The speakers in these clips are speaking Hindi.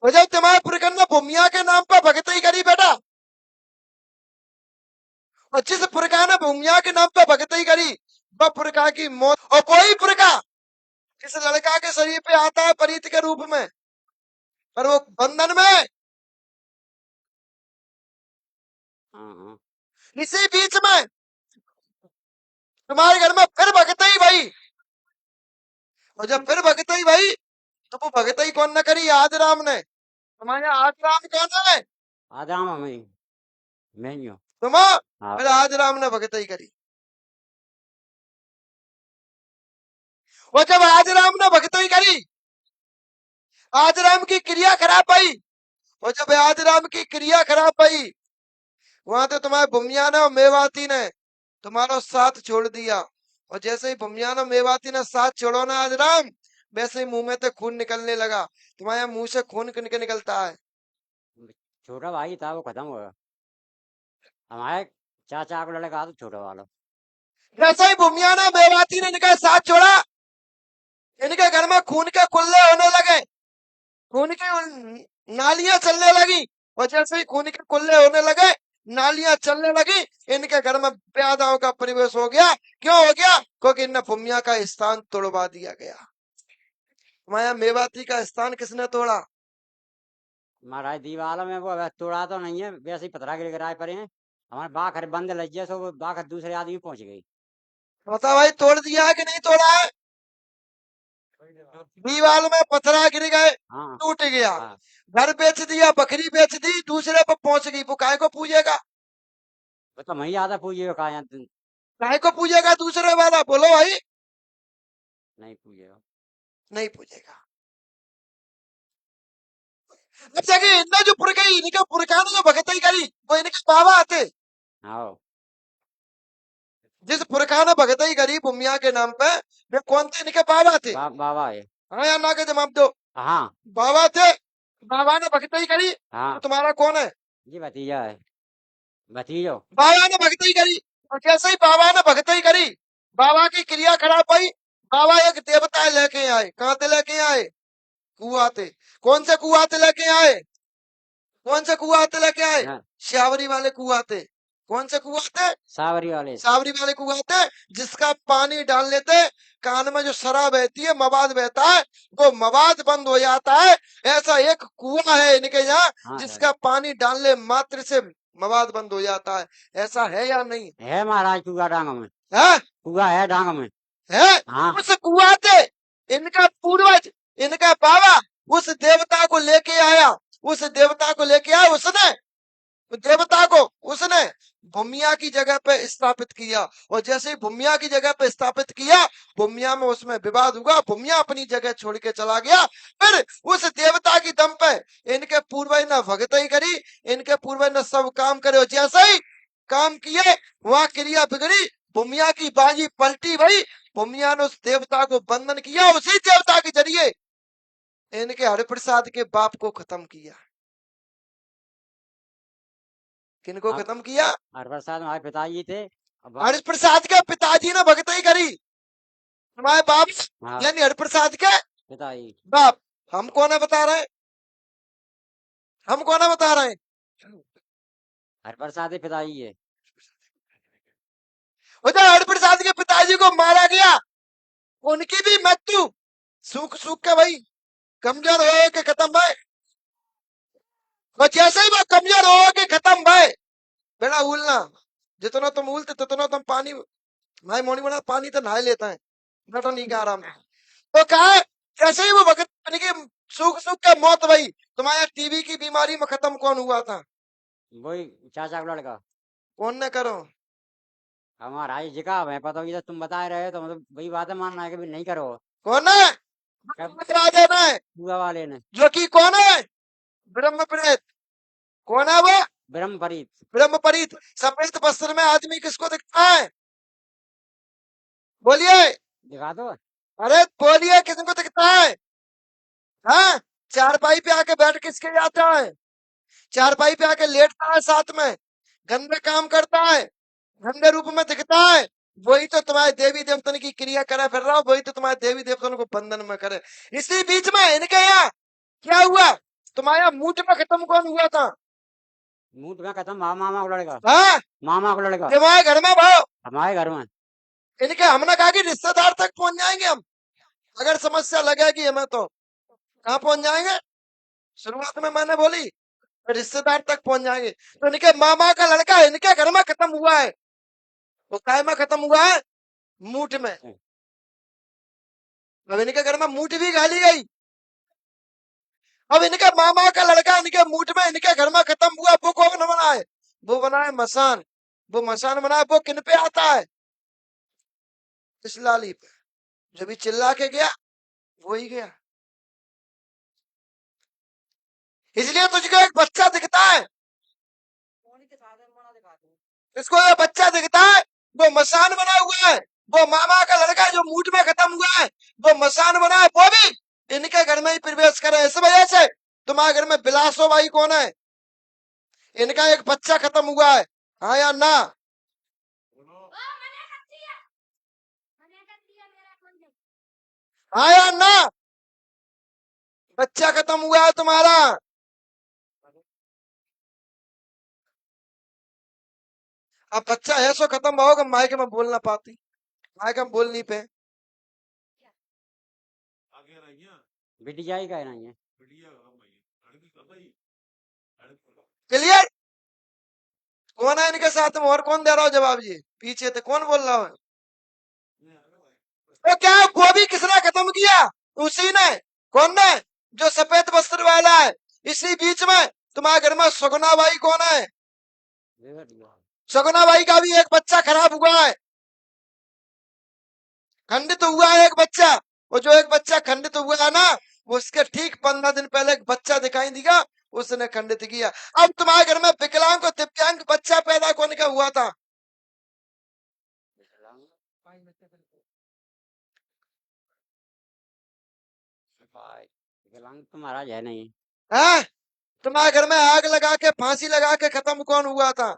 और जब तुम्हारे पुरखन ने भूमिया के नाम पर भगतई करी बेटा, और जिस पुरखा ने भूमिया के नाम पर भगतई करी वह पुरखा की मौत। और कोई पुरखा इस लड़का के शरीर पे आता है परीत के रूप में, पर वो बंधन में। इसी बीच में तुम्हारे घर में फिर भगतई भाई, और जब फिर भगतई भाई तो वो भगतई कौन न करी? आज राम ने। तुम्हारे आज राम कौन है? आदाम हमें मैं ही हूँ। तुम हाँ। फिर आज राम ने भगतई करी। वो जब आज राम ने भगतई करी, आज राम की क्रिया खराब पाई, और जब आज राम की क्रिया खराब पाई वहां तो तुम्हारे भूमिया ने और मेवाती ने तुम्हारा साथ छोड़ दिया। और जैसे ही भूमिया ने मेवाती ने साथ छोड़ो ना आज राम, वैसे ही मुंह में से खून निकलने लगा। तुम्हारे मुंह से खून निकलता है। छोटा भाई था वो खत्म हो गया। हमारे चाचा को लड़का था छोटा वाला। जैसे ही भूमिया ने मेवाती ने इनका साथ छोड़ा, इनके घर में खून के कुल्ले होने लगे, खून की नालियां चलने लगी। और जैसे ही खून के कुल्ले होने लगे, नालियां चलने लगी, इनके घर में प्यादाओं का परिवेश हो गया। क्यों हो गया? क्योंकि इन भूमिया का स्थान तोड़वा दिया गया। माया मेवाती का स्थान किसने तोड़ा? महाराज दीवार में वो अब तोड़ा तो नहीं है, वैसे ही पथरा गिर गिराए पड़े हैं। हमारे बाखर बंद लग गया, सो वो बाखर दूसरे आदमी पहुंच गई। बता भाई, तोड़ दिया है कि नहीं तोड़ा है? दीवार में पत्थरा गिर गए, हाँ टूट गया। हाँ। घर बेच दिया, बकरी बेच दी, दूसरे पर पहुंच गई। वो काय को पूजेगा? वो तो मैं ज्यादा पूछिए कहा यहाँ काय को पूजेगा दूसरे वाला? बोलो भाई। नहीं पूछेगा। नहीं पूजेगा। अच्छा कि इनने जो पुरखई, इनके पुरखा ने जो भगतई करी वो इनके बाबा आते। हाँ जिस पुरखा ने भगतई करी भूमिया के नाम पे, वे कौन थे? इनके बाबा थे। बाबा है। हाँ या ना के जवाब दो। हाँ बाबा थे, बाबा ने भगतई करी। तो हाँ। तुम्हारा कौन है? जी भतीजा है, भतीजो। बाबा ने भगतई करी, और जैसे ही बाबा ने भगतई करी, बाबा की क्रिया खराब हुई। बाबा एक देवता लेके आए। कहाँ से लेके आए? कुआं से। कौन से कुआं से लेके आए? कौन से कुआं से लेके आए? हाँ, श्यावरी वाले कुआं से। कौन से कुआं से? सावरी वाले। सावरी वाले कुआं से, जिसका पानी डाल लेते कान में जो शराब बहती है, मवाद बहता है, वो मवाद बंद हो जाता है। ऐसा एक कुआं है इनके यहाँ हाँ जिसका पानी डालने मात्र से मवाद बंद हो जाता है। ऐसा है या नहीं है महाराज, कुआ डांग में। है? कुआ है डांग में। है। हाँ उस कुआं से इनका पूर्वज, इनका बाबा उस देवता को लेके आया। उस देवता को लेके आया उसने, देवता को उसने भूमिया की जगह पे स्थापित किया। और जैसे ही भूमिया की जगह पे स्थापित किया, भूमिया में उसमें विवाद हुआ, भूमिया अपनी जगह छोड़ के चला गया। फिर उस देवता की दम पे इनके पूर्वज ने भगतई करी, इनके पूर्वज ने सब काम करे। और जैसे ही काम किए वहां क्रिया बिगड़ी, भूमिया की बाजी पलटी भाई। भूमिया ने उस देवता को बंधन किया, उसी देवता के जरिए इनके हरिप्रसाद के बाप को खत्म किया। किनको अब खत्म किया? हरप्रसाद हमारे पिताजी थे। अब हरिप्रसाद के पिताजी ने भगतई करी। तुम्हारे बाप हाँ यानी हरिप्रसाद के पिताजी। बाप। हम कौन है बता रहे हैं? हम कौन है बता रहे हैं? हरप्रसाद ही पिताजी है। उधर हरिप्रसाद के पिताजी को मारा गया, उनकी भी मृत्यु सूख सूख के भाई कमजोर हो के खत्म भाई। और जैसे ही वो कमजोर हो के खत्म भाई, बेटा उलना जितना तुम उलते तितना तुम पानी भाई मोनी बना पानी तो नहा लेता है। बेटा नहीं कह रहा मैं तो कहा है, जैसे ही वो भगत की सूख सूख के मौत भाई। तुम्हारे टीबी की बीमारी में खत्म कौन हुआ था? वही चाचा का लड़का। कौन ने करो? हमारा ही जिका है, पता होगी तो तुम बता रहे हो तो मतलब वही बात है, मानना है कि भी नहीं करो। कौन है? कब राजा ने, कुआ वाले ने। जो कि कौन है? ब्रह्म प्रेत। कौन है वो? ब्रह्म परीत। ब्रह्म परीत। सफेद वस्त्र में आदमी किसको दिखता है? बोलिए। दिखा दो। अरे बोलिए, किसको दिखता है? हाँ, चारपाई पे आके बैठ किसके जाता है? चारपाई पे आके लेटता है, साथ में गंदे काम करता है, गंदे रूप में दिखता है। वही तो तुम्हारे देवी देवतन की क्रिया करे फिर रहा हो, वही तो तुम्हारे देवी देवतन को बंधन में करे। इसी बीच में इनके यहाँ क्या हुआ? तुम्हारा मूठ में खत्म कौन हुआ था? मूठ में खत्म मामा को लड़का, हाँ, मामा को लड़का तुम्हारे घर में भाव हमारे घर में। इनके हमने कहा कि रिश्तेदार तक पहुंच जाएंगे हम, अगर समस्या लगेगी हमें तो कहाँ पहुंच जाएंगे? शुरुआत में मैंने बोली रिश्तेदार तक पहुंच जाएंगे। तो इनके मामा का लड़का इनके घर में खत्म हुआ है, वो काय में खत्म हुआ है? मूठ में। अब इनके घर में मूठ भी गाली गई। अब इनके मामा का लड़का इनके मूठ में इनके घर में खत्म हुआ, वो कौन बना है? वो बना है मसान। वो मसान बना है, वो किन पे आता है? इस लाली पे। जो भी चिल्ला के गया वो ही गया। इसलिए तुझको एक बच्चा दिखता है, इसको ये बच्चा दिखता है, वो मसान बना हुआ है। वो मामा का लड़का जो मूठ में खत्म हुआ है वो मसान बना है, वो भी इनके घर में ही प्रवेश करे। इस वजह से तुम्हारे घर में बिलासो भाई कौन है? इनका एक बच्चा खत्म हुआ है, हाँ या ना? हाँ या ना? बच्चा खत्म हुआ है तुम्हारा। अब बच्चा है सो खत्म होगा, माइक में बोल ना पाती, माइक में बोल नहीं पे। बिटिया ही कहना है। क्लियर? कौन है इनके साथ में और कौन दे रहा हो जवाब? जी पीछे थे, कौन बोल रहा है? तो क्या वो भी किसने खत्म किया? उसी ने। कौन ने? जो सफेद वस्त्र वाला है। इसी बीच में तुम्हारे घर में सगुना भाई कौन है? सगुना भाई का भी एक बच्चा खराब हुआ है, खंडित हुआ है एक बच्चा। वो जो एक बच्चा खंडित हुआ है ना, वो उसके ठीक 15 दिन पहले एक बच्चा दिखाई दिया, उसने खंडित किया। अब तुम्हारे घर में विकलांग और दिव्यांग बच्चा पैदा कौन का हुआ था? विकलांग तो महाराज है नहीं। है? तुम्हारे घर में आग लगा के फांसी लगा के खत्म कौन हुआ था?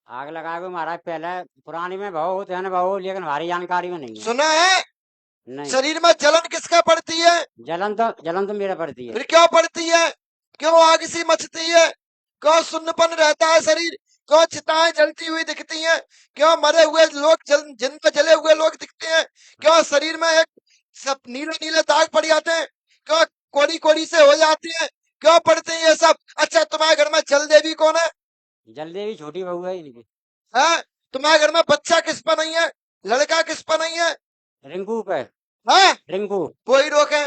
आग लगा के महाराज पहले पुरानी में बहुत है ना बहुत, लेकिन हमारी जानकारी में नहीं है। सुना है? नहीं, शरीर में जलन किसका पड़ती है? जलन तो मेरा पड़ती है। फिर क्यों पड़ती है? क्यों आग सी मचती है? क्यों सुन्नपन रहता है शरीर? क्यों चिताएं जलती हुई दिखती हैं? क्यों मरे हुए लोग जिन पे जले हुए लोग दिखते हैं? क्यों शरीर में एक सब नीले नीले दाग पड़ जाते हैं? क्यों कोड़ी कोड़ी से हो जाती है? क्यों पड़ते हैं ये सब? अच्छा तुम्हारे घर में जल देवी कौन है? जल देवी छोटी बहू है इनकी। है? तुम्हारे घर में बच्चा किस पर नहीं है? लड़का किस पर नहीं है? रिंकू पे। है? रिंकू। वही रोके,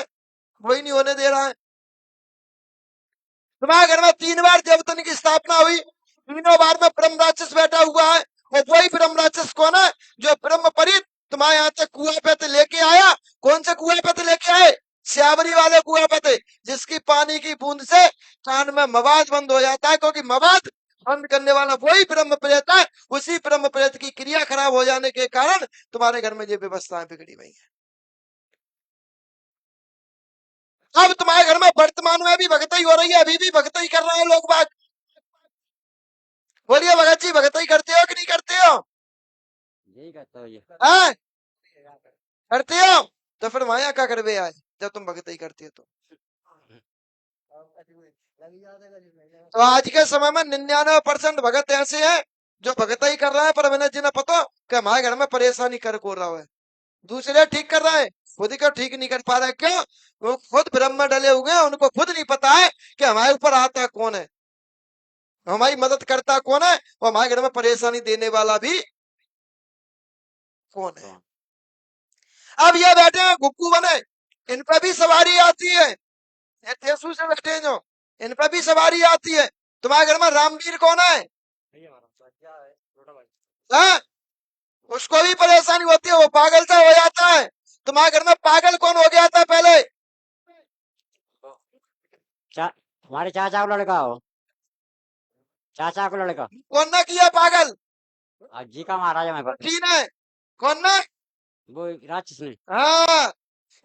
वही नहीं होने दे रहा है। तुम्हारे घर में 3 बार देवतन की स्थापना हुई, तीनों बार में ब्रह्म राक्षस बैठा हुआ है। और वही ब्रह्म राक्षस कौन है? जो ब्रह्म परित तुम्हारे यहाँ तक कुआं पे लेके आया। कौन से कुएं पे लेके आए? श्यावरी वाले कुएं पे, जिसकी पानी की बूंद से कान में मवाद बंद हो जाता है, क्योंकि मवाद बंद करने वाला वही ब्रह्म प्रेत है। उसी ब्रह्म प्रेत की क्रिया खराब हो जाने के कारण तुम्हारे घर में ये व्यवस्थाएं बिगड़ी हुई है। अब तुम्हारे घर में वर्तमान में भी भगतई हो रही है, अभी भी भगतई कर रहे हैं लोग बाग। बोलिए भगत जी, भगतई करते हो कि नहीं करते हो? यही कहता है ये। हाँ? करते हो? तो फिर माया क्या करवे आए जब तुम भगतई करते हो तो आज के समय में 99% भगत ऐसे हैं जो भगतई कर रहे हैं, पर मैंने जिन्हें पता कि हमारे घर में परेशानी कर को रहा है, दूसरे ठीक कर रहे हैं, खुद को ठीक नहीं कर पा रहे। क्यों? वो खुद ब्रह्म में डले हुए हैं, उनको खुद नहीं पता है कि हमारे ऊपर आता कौन है, हमारी मदद करता कौन है, और हमारे घर में परेशानी देने वाला भी कौन है। अब ये बैठे हैं गुप्पू बने, इन पे भी सवारी आती है। ये ठेसू से बैठे हैं जो, इन पे भी सवारी आती है। तुम्हारे घर में रामवीर कौन है? हाँ? उसको भी परेशानी होती है, वो पागल सा हो जाता है। तुम्हारे घर में पागल कौन हो गया था पहले? हमारे चाचा को लड़का हो, चाचा को लड़का। कौन ने किया पागल? जी का महाराज हमें ठीक है, कौन ने? वो राक्षस ने। हाँ,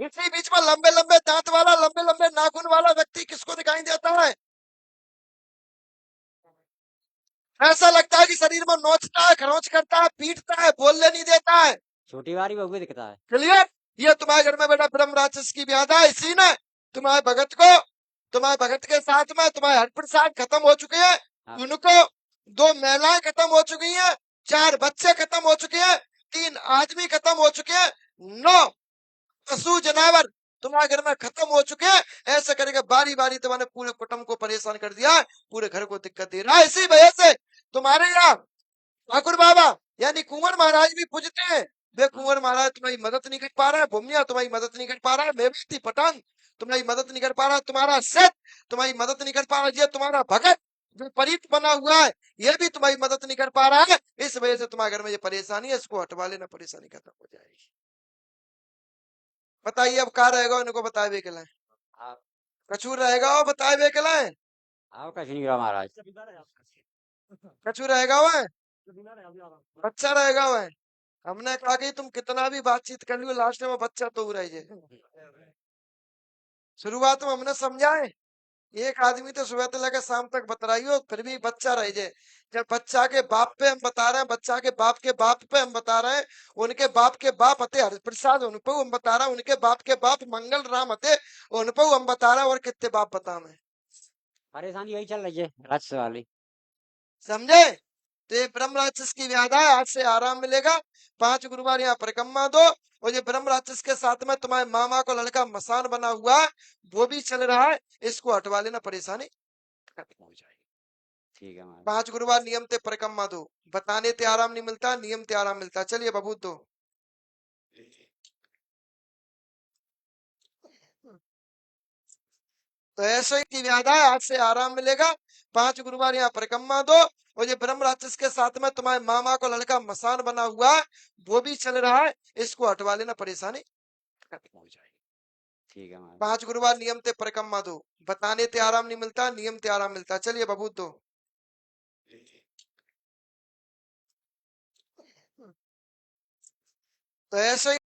इसी बीच में लंबे लंबे दांत वाला, लंबे लंबे नाखून वाला व्यक्ति किसको दिखाई देता है? ऐसा लगता है कि शरीर में नोचता है, खरोंच करता है, पीटता है, बोलने नहीं देता है। छोटी वाली बहू दिखता है। क्लियर? ये तुम्हारे घर में बेटा ब्रह्म राक्षस की व्याधा है। इसी ने तुम्हारे भगत को तुम्हारे भगत के साथ में तुम्हारे हरप्रसाद खत्म हो चुके हैं, हाँ। उनको 2 महिलाएं खत्म हो चुकी हैं, 4 बच्चे खत्म हो चुके हैं, 3 आदमी खत्म हो चुके हैं, 9 पशु जानवर तुम्हारे घर में खत्म हो चुके हैं। ऐसे करके बारी बारी तुम्हारे पूरे कुटुंब को परेशान कर दिया, पूरे घर को दिक्कत दे रहा है। इसी वजह से तुम्हारे यहाँ ठाकुर बाबा यानी कुंवर महाराज भी पूजते हैं। वे कुंवर महाराज तुम्हारी मदद नहीं कर पा रहा है, भूमिया तुम्हारी मदद नहीं कर पा रहा है, मेवाती पठान तुम्हारी मदद नहीं कर पा रहा है, तुम्हारा सेठ तुम्हारी मदद नहीं कर पा रहा है, ये तुम्हारा भगत जो परीत बना हुआ है ये भी तुम्हारी मदद नहीं कर पा रहा है। इस वजह से तुम्हारे घर में ये परेशानी है, इसको हटवा लेना, परेशानी खत्म हो जाएगी। बताइए अब कहाँ रहेगा, इनको बताए वे कलाएं, आप कछूर रहेगा और बताए वे कलाएं, आओ कछ नहीं करा महाराज। कछूर रहेगा वह, बच्चा रहेगा वह। हमने कहा कि तुम कितना भी बातचीत कर लो, लास्ट में बच्चा तो रह जाए। शुरुआत में हमने समझाए, एक आदमी तो सुबह से लेकर शाम तक बतराइयो फिर भी बच्चा रह जाए। जब बच्चा के बाप पे हम बता रहे हैं, बच्चा के बाप पे हम बता रहे हैं, उनके बाप के बाप हते हरिप्रसाद उन पर हम बता रहे हैं, उनके बाप के बाप मंगल राम हते उन पर हम बता रहे हैं, और कितने बाप बता मैं परेशानी यही चल रही है रच वाली। समझे। तो ये ब्रह्म राक्षस की व्याधा है, आज से आराम मिलेगा। 5 गुरुवार यहाँ परिक्रमा दो, और ये ब्रह्म राक्षस के साथ में तुम्हारे मामा को लड़का मसान बना हुआ है वो भी चल रहा है, इसको हटवा लेना, परेशानी खत्म हो जाएगी। ठीक है महाराज। 5 गुरुवार नियम ते परिक्रमा दो, बताने ते आराम नहीं मिलता, नियम ते आराम मिलता। चलिए बबूत दो। तो ऐसे ही की व्याधा है, आज से आराम मिलेगा। 5 गुरुवार यहाँ परिक्रमा दो, और ये ब्रह्म राक्षस के साथ में तुम्हारे मामा को लड़का मसान बना हुआ है वो भी चल रहा है, इसको हटवा लेना, परेशानी खत्म हो जाएगी। ठीक है महाराज। 5 गुरुवार नियम ते परिक्रमा दो, बताने ते आराम नहीं मिलता, नियम ते आराम मिलता। चलिए बबूत दो। तो ऐसे ही